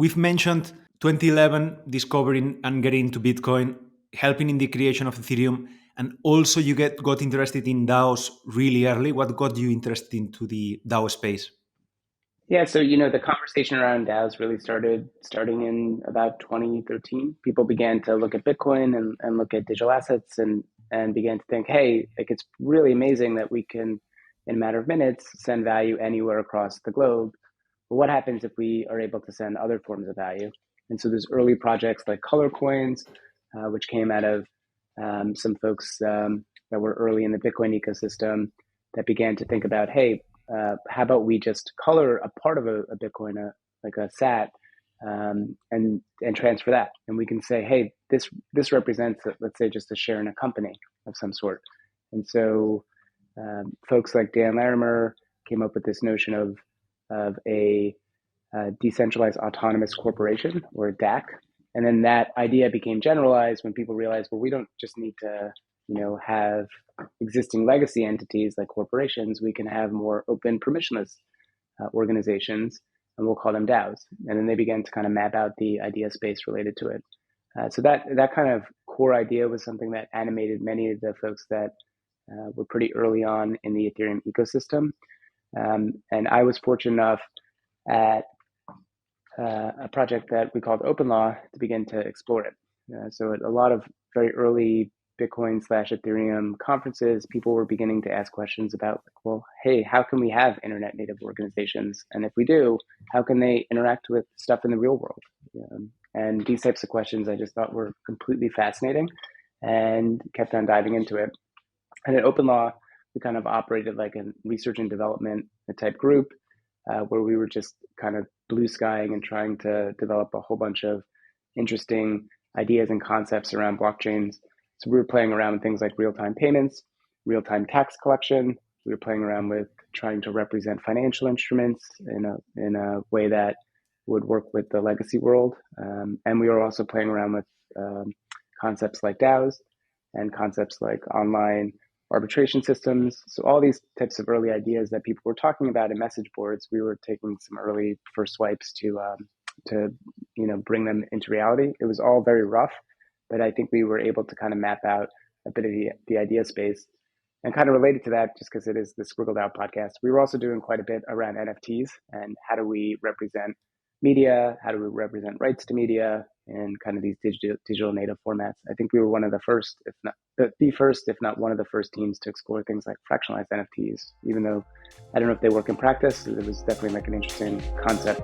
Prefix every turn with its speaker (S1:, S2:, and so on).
S1: we've mentioned 2011 discovering and getting into Bitcoin, helping in the creation of Ethereum, and also you got interested in DAOs really early. What got you interested into the DAO space?
S2: Yeah, so the conversation around DAOs really starting in about 2013. People began to look at Bitcoin and look at digital assets and began to think, hey, like it's really amazing that we can, in a matter of minutes, send value anywhere across the globe. But what happens if we are able to send other forms of value? And so there's early projects like color coins, which came out of some folks that were early in the Bitcoin ecosystem that began to think about, hey, how about we just color a part of a Bitcoin, like a SAT, and transfer that, and we can say, hey, this represents, let's say, just a share in a company of some sort. And so folks like Dan Larimer came up with this notion of a decentralized autonomous corporation, or a DAC. And then that idea became generalized when people realized, well, we don't just need to, have existing legacy entities like corporations. We can have more open, permissionless organizations, and we'll call them DAOs. And then they began to kind of map out the idea space related to it. So that kind of core idea was something that animated many of the folks that were pretty early on in the Ethereum ecosystem. And I was fortunate enough at a project that we called OpenLaw to begin to explore it. So at a lot of very early Bitcoin/Ethereum conferences, people were beginning to ask questions about, well, hey, how can we have internet native organizations? And if we do, how can they interact with stuff in the real world? And these types of questions I just thought were completely fascinating and kept on diving into it. And at OpenLaw, we kind of operated like a research and development type group where we were just kind of blue skying and trying to develop a whole bunch of interesting ideas and concepts around blockchains. So we were playing around with things like real-time payments, real-time tax collection. We were playing around with trying to represent financial instruments in a way that would work with the legacy world. And we were also playing around with concepts like DAOs and concepts like online arbitration systems. So all these types of early ideas that people were talking about in message boards, we were taking some early first swipes to bring them into reality. It was all very rough, but I think we were able to kind of map out a bit of the idea space. And kind of related to that, just because it is the SquiggleDAO podcast, we were also doing quite a bit around NFTs and how do we represent media, how do we represent rights to media in kind of these digital native formats. I think we were one of the first, if not the first, if not one of the first teams to explore things like fractionalized NFTs, even though I don't know if they work in practice. It was definitely like an interesting concept.